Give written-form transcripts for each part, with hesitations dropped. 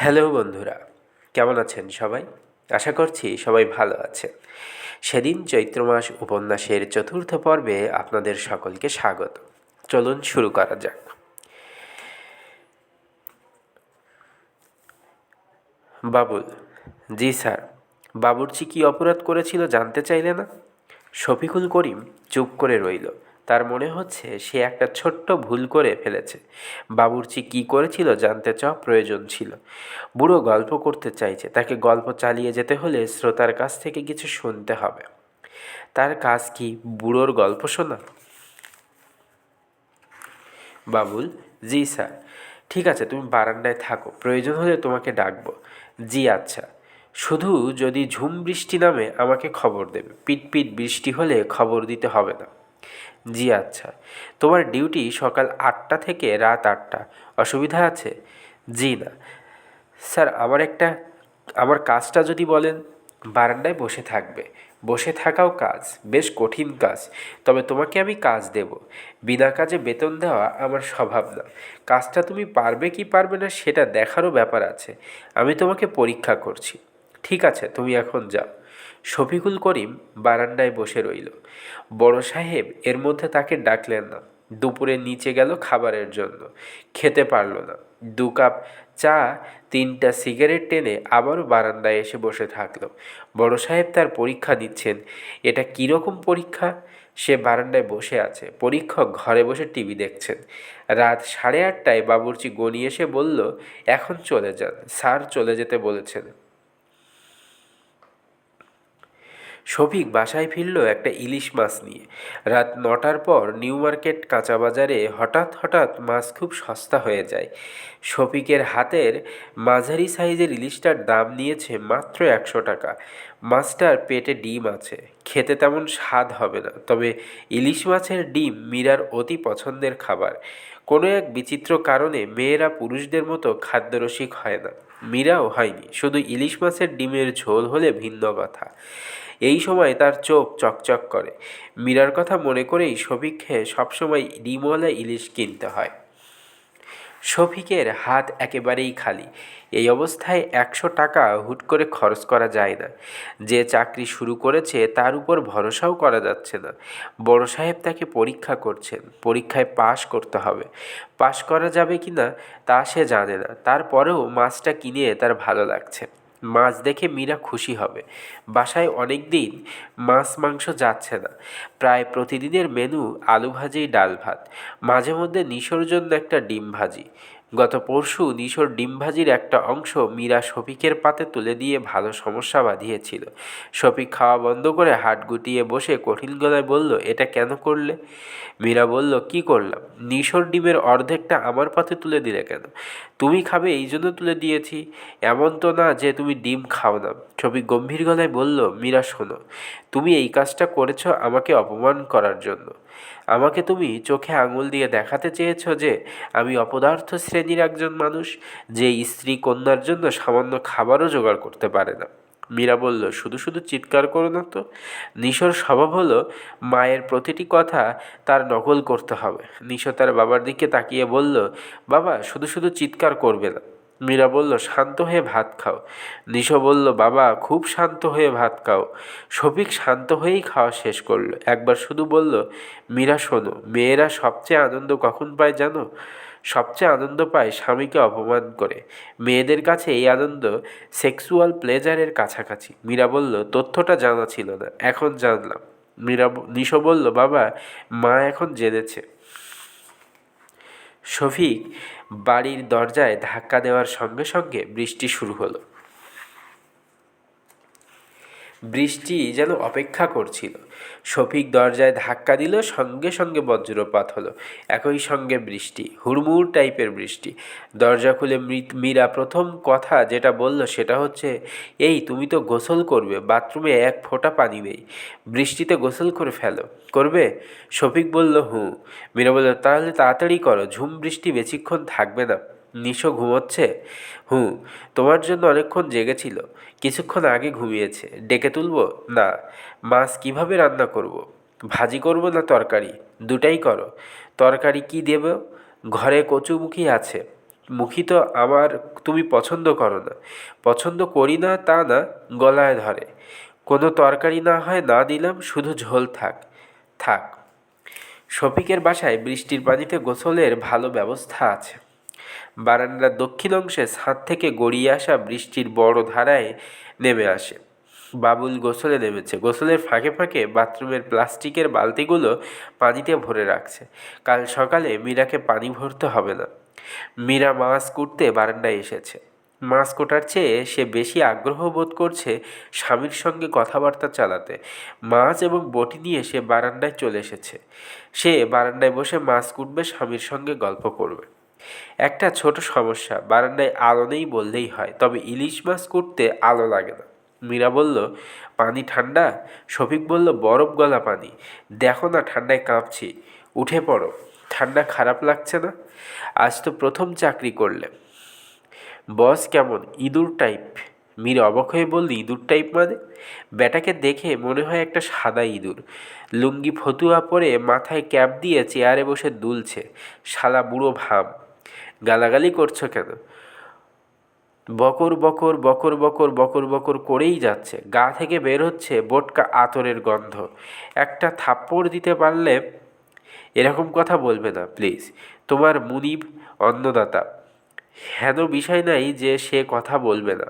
Hello বন্ধুরা, কেমন আছেন সবাই? আশা করছি সবাই ভালো আছেন। সেদিন চৈত্র মাস উপন্যাসের চতুর্থ পর্বে আপনাদের সকলকে স্বাগত। চলুন শুরু করা যাক। বাবুল: জি স্যার। বাবুর্চি কী অপরাধ করেছিল জানতে চাইলে না? শফিকুল করিম চুপ করে রইল। তার মনে হচ্ছে সে একটা ছোট্ট ভুল করে ফেলেছে। বাবুর্চি কী করেছিল জানতে চাওয়া প্রয়োজন ছিল। বুড়ো গল্প করতে চাইছে, তাকে গল্প চালিয়ে যেতে হলে শ্রোতার কাছ থেকে কিছু শুনতে হবে। তার কাজ কি বুড়োর গল্প শোনা? বাবুল: জি স্যার। ঠিক আছে, তুমি বারান্দায় থাকো, প্রয়োজন হলে তোমাকে ডাকবো। জি আচ্ছা। শুধু যদি ঝুম বৃষ্টি নামে আমাকে খবর দেবে। পিট বৃষ্টি হলে খবর দিতে হবে না। জি আচ্ছা। তোমার ডিউটি সকাল 8টা থেকে রাত 8টা, অসুবিধা আছে? জি না স্যার, আমার কাজটা যদি বলেন। বারান্দায় বসে থাকবে। বসে থাকাও কাজ, বেশ কঠিন কাজ। তবে তোমাকে আমি কাজ দেব। বিনা কাজে বেতন দেওয়া আমার স্বভাব না। কাজটা তুমি পারবে কি পারবে না সেটা দেখারও ব্যাপার আছে। আমি তোমাকে পরীক্ষা করছি। ঠিক আছে, তুমি এখন যাও। শফিকুল করিম বারান্দায় বসে রইল। বড় সাহেব এর মধ্যে তাকে ডাকলেন না। দুপুরে নিচে গেল খাবারের জন্য, খেতে পারল না। 2 কাপ চা, 3টা সিগারেট টেনে আবারও বারান্দায় এসে বসে থাকলো। বড় সাহেব তার পরীক্ষা দিচ্ছেন। এটা কীরকম পরীক্ষা? সে বারান্দায় বসে আছে, পরীক্ষক ঘরে বসে টিভি দেখছেন। রাত 8:30টায় বাবুর্চি গনি এসে বলল, এখন চলে যান, স্যার চলে যেতে বলেছেন। শফিক বাসায় ফিরল একটা ইলিশ মাছ নিয়ে। রাত 9টার পর নিউ মার্কেট কাঁচা বাজারে হঠাৎ মাছ খুব সস্তা হয়ে যায়। শফিকের হাতের মাঝারি সাইজের ইলিশটার দাম নিয়েছে মাত্র 100 টাকা। মাছটার পেটে ডিম আছে, খেতে তেমন স্বাদ হবে না, তবে ইলিশ মাছের ডিম মীরার অতি পছন্দের খাবার। কোনো এক বিচিত্র কারণে মেয়েরা পুরুষদের মতো খাদ্যরসিক হয় না। মীরাও হয়নি, শুধু ইলিশ মাছের ডিমের ঝোল হলে ভিন্ন কথা। এই সময় তার চোখ চকচক করে। মীরার কথা মনে করেই শফিককে সবসময় ডিমওয়ালা ইলিশ কিনতে হয়। শফিকের হাত একেবারেই খালি। এই অবস্থায় 100 টাকা হুট করে খরচ করা যায় না। যে চাকরি শুরু করেছে তার উপর ভরসাও করা যাচ্ছে না। বড় সাহেব তাকে পরীক্ষা করছেন, পরীক্ষায় পাশ করতে হবে। পাশ করা যাবে কি না তা সে জানে না, তারপরেও মাছটা কিনে তার ভালো লাগছে। মাছ দেখে মীরা খুশি হবে। বাসায় অনেক দিন মাছ মাংস যাচ্ছে না। প্রায় প্রতিদিনের মেনু আলু ভাজি, ডাল ভাত, মাঝে মধ্যে নিশোর জন্য একটা ডিম ভাজি। গত পরশু নিশোর ডিম ভাজির একটা অংশ মীরা শফিকের পাতে তুলে দিয়ে ভালো সমস্যা বাঁধিয়েছিল। শফিক খাওয়া বন্ধ করে হাত গুটিয়ে বসে কঠিন গলায় বলল, এটা কেন করলে? মীরা বলল, কি করলাম? নিশোর ডিমের অর্ধেকটা আমার পাতে তুলে দিলে কেন? তুমি খাবে এই জন্য তুলে দিয়েছি, এমন তো না যে তুমি ডিম খাও না। শফিক গম্ভীর গলায় বলল, মীরা শোনো, তুমি এই কাজটা করেছ আমাকে অপমান করার জন্য। আমাকে তুমি চোখে আঙুল দিয়ে দেখাতে চেয়েছ যে আমি অপদার্থ শ্রেণীর একজন মানুষ, যে স্ত্রী কন্যার জন্য সামান্য খাবারও জোগাড় করতে পারে না। মীরা বলল, শুধু শুধু চিৎকার করো না তো। নিশোর স্বভাব হলো মায়ের প্রতিটি কথা তার নকল করতে হবে। নিশো তার বাবার দিকে তাকিয়ে বলল, বাবা শুধু শুধু চিৎকার করবে না। মীরা বলল, শান্ত হয়ে ভাত খাও। নিশো বলল, বাবা খুব শান্ত হয়ে ভাত খাও। শফিক শান্ত হয়েই খাওয়া শেষ করলো। একবার শুধু বলল, মীরা শোনো, মেয়েরা সবচেয়ে আনন্দ কখন পায় জানো? সবচেয়ে আনন্দ পায় স্বামীকে অপমান করে। মেয়েদের কাছে এই আনন্দ সেক্সুয়াল প্লেজারের কাছাকাছি। মীরা বলল, তথ্যটা জানা ছিল না, এখন জানলাম। নিশো বলল, বাবা মা এখন জেনেছে। শফিক বাড়ির দরজায় ধাক্কা দেওয়ার সঙ্গে সঙ্গে বৃষ্টি শুরু হলো। বৃষ্টি যেন অপেক্ষা করছিল। শফিক দরজায় ধাক্কা দিল, সঙ্গে সঙ্গে বজ্রপাত হলো। একই সঙ্গে বৃষ্টি, হুড়মুড় টাইপের বৃষ্টি। দরজা খুলে মীরা প্রথম কথা যেটা বলল সেটা হচ্ছে, এই তুমি তো গোসল করবে, বাথরুমে এক ফোঁটা পানি নেই, বৃষ্টিতে গোসল করে ফেলো, করবে? শফিক বলল, হুঁ। মীরা বলল, তাহলে তাড়াতাড়ি করো, ঝুম বৃষ্টি বেশিক্ষণ থাকবে না। নিশো ঘুমোচ্ছে? হুঁ। তোমার জন্য অনেকক্ষণ জেগেছিল, কিছুক্ষণ আগে ঘুমিয়েছে, ডেকে তুলবো? না। মাছ কিভাবে রান্না করব? ভাজি করব না তরকারি? দুটাই করো। তরকারি কি দেব? ঘরে কচুমুখী আছে, মুখী তো আমার তুমি পছন্দ করো না। পছন্দ করি না তা না, গলায় ধরে। কোনো তরকারি না হয় না দিলাম, শুধু ঝোল থাক। থাক। শফিকের বাসায় বৃষ্টির পানিতে গোসলের ভালো ব্যবস্থা আছে। বারান্দার দক্ষিণ অংশে ছাদ থেকে গড়িয়ে আসা বৃষ্টির বড় ধারায় নেমে আসে। বাবুল গোসলে নেমেছে। গোসলের ফাঁকে ফাঁকে বাথরুমের প্লাস্টিকের বালতিগুলো পানিতে ভরে রাখছে। কাল সকালে মীরাকে পানি ভরতে হবে না। মীরা মাছ কুটতে বারান্দায় এসেছে। মাছ কোটার চেয়ে সে বেশি আগ্রহ বোধ করছে স্বামীর সঙ্গে কথাবার্তা চালাতে। মাছ এবং বটি নিয়ে সে বারান্দায় চলে এসেছে। সে বারান্দায় বসে মাছ কুটবে, স্বামীর সঙ্গে গল্প করবে। একটা ছোট সমস্যা, বারান্দায় আলো নেই বললেই হয়, তবে ইলিশ মাছ কুটতে আলো লাগে না। মীরা বলল, পানি ঠান্ডা? শফিক বলল, বরফ গলা পানি। দেখো না ঠান্ডায় কাঁপছি। উঠে পড়ো। ঠান্ডা খারাপ লাগছে না? আজ তো প্রথম চাকরি করলে। বস কেমন, ইঁদুর টাইপ? মীরা অবাক হয়ে বলল, ইঁদুর টাইপ মানে? ব্যাটাকে দেখে মনে হয় একটা সাদা ইঁদুর। লুঙ্গি ফতুয়া পরে মাথায় ক্যাপ দিয়ে চেয়ারে বসে দুলছে। শালা বুড়ো ভাব। গালাগালি করছো কেন? বকর বকর বকর বকর বকর বকর করেই যাচ্ছে। গা থেকে বের হচ্ছে বোটকা আতরের গন্ধ। একটা থাপ্পড় দিতে পারলে। এরকম কথা বলবে না প্লিজ। তোমার মুনিব অন্নদাতা। হেন বিষয় নাই যে সে কথা বলবে না।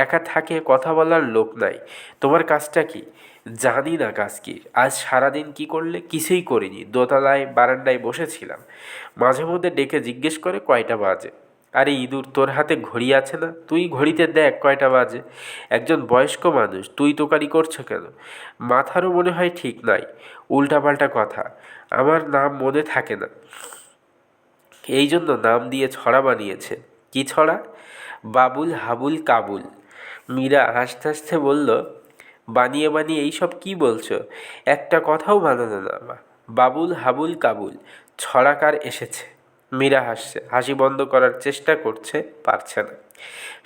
একা থাকে, কথা বলার লোক নাই। তোমার কাজটা কি? জানি না কাজ কি। আজ সারাদিন কি করলে? কিছুই করিনি। দোতলায় বারান্দায় বসেছিলাম। মাঝে মধ্যে ডেকে জিজ্ঞেস করে কয়টা বাজে। আরে ইঁদুর, তোর হাতে ঘড়ি আছে না? তুই ঘড়িতে দেখ কয়টা বাজে। একজন বয়স্ক মানুষ, তুই তোকারি করছো কেন? মাথারও মনে হয় ঠিক নাই। উল্টাপাল্টা কথা। আমার নাম মনে থাকে না, এই জন্য নাম দিয়ে ছড়া বানিয়েছে। কি ছড়া? বাবুল হাবুল কাবুল। মীরা হাসতে হাসতে বলল, বানিয়ে বানিয়ে এইসব কি বলছো? একটা কথাও বানানো না। বাবুল হাবুল কাবুল ছড়াকার এসেছে। মীরা হাসছে, হাসি বন্ধ করার চেষ্টা করছে, পারছে না।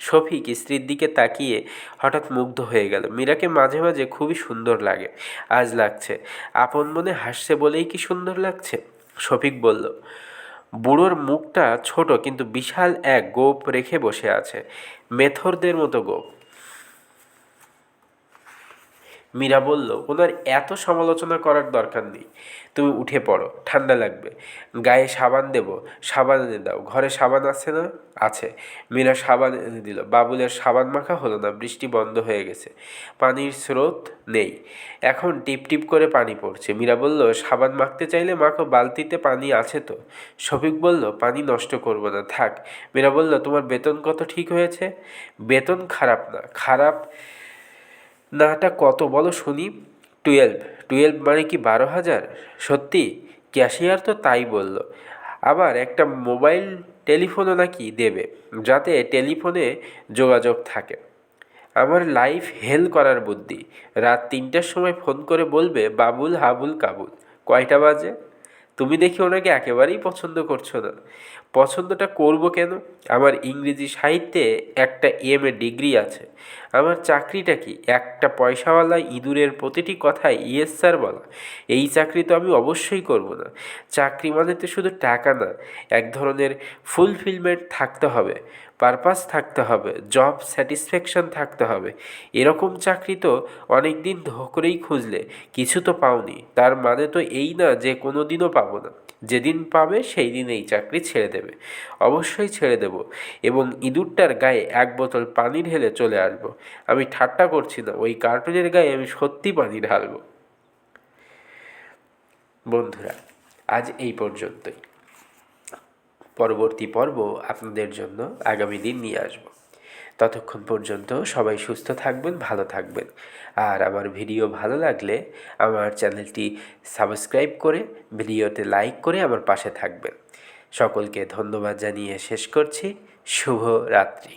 শফিক স্ত্রীর দিকে তাকিয়ে হঠাৎ মুগ্ধ হয়ে গেল। মীরাকে মাঝে মাঝে খুবই সুন্দর লাগে, আজ লাগছে। আপন মনে হাসছে বলেই কি সুন্দর লাগছে? শফিক বলল, বুড়োর মুখটা ছোট কিন্তু বিশাল এক গোঁফ রেখে বসে আছে, মেথরদের মতো গোঁফ। মীরা বলল, ওনার এত সমালোচনা করার দরকার নেই। তুমি উঠে পড়ো, ঠান্ডা লাগবে। গায়ে সাবান দেব? সাবান এনে দাও। ঘরে সাবান আছে না? আছে। মীরা সাবান এনে দিল। বাবুলের সাবান মাখা হলো না, বৃষ্টি বন্ধ হয়ে গেছে। পানির স্রোত নেই, এখন টিপ টিপ করে পানি পড়ছে। মীরা বলল, সাবান মাখতে চাইলে মাখো, বালতিতে পানি আছে তো। শফিক বলল, পানি নষ্ট করব না, থাক। মীরা বলল, তোমার বেতন কত ঠিক হয়েছে? বেতন খারাপ না। খারাপ নাটা কত বলো শুনি? 12। 12 মানে কি 12,000? সত্যি? ক্যাশিয়ার তো তাই বলল। আবার একটা মোবাইল টেলিফোনও নাকি দেবে, যাতে টেলিফোনে যোগাযোগ থাকে। আমার লাইফ হেল করার বুদ্ধি। রাত 3টার সময় ফোন করে বলবে, বাবুল হাবুল কাবুল। কয়টা বাজে? তুমি দেখি ওনাকে একেবারেই পছন্দ করছো না। পছন্দটা করব কেন? আমার ইংরেজি সাহিত্যে একটা MA ডিগ্রি আছে। আমার চাকরিটা কি? একটা পয়সাওয়ালা ইঁদুরের প্রতিটি কথায় ইয়েস স্যার বলা। এই চাকরি তো আমি অবশ্যই করব না। চাকরি মানে তো শুধু টাকা না, এক ধরনের ফুলফিলমেন্ট থাকতে হবে, পারপাস থাকতে হবে, জব স্যাটিসফ্যাকশন থাকতে হবে। এরকম চাকরি তো অনেক দিন ধরেই খুঁজলে কিছু তো পাওনি, তার মানে তো এই না যে কোনো দিনও পাবো না। যেদিন পাবে সেই দিন এই চাকরি ছেড়ে দেবে। অবশ্যই ছেড়ে দেব, এবং ইঁদুরটার গায়ে 1 বোতল পানি ঢেলে চলে আসবো। আমি ঠাট্টা করছি না, ওই কার্টুনের গায়ে আমি সত্যি পানি ঢালবো। বন্ধুরা, আজ এই পর্যন্তই। পরবর্তী পর্ব আপনাদের জন্য আগামী দিন নিয়ে আসব। ততক্ষণ পর্যন্ত সবাই সুস্থ থাকবেন, ভালো থাকবেন। আর আমার ভিডিও ভালো লাগলে আমার চ্যানেলটি সাবস্ক্রাইব করে, ভিডিওতে লাইক করে আমার পাশে থাকবেন। সকলকে ধন্যবাদ জানিয়ে শেষ করছি। শুভ রাত্রি।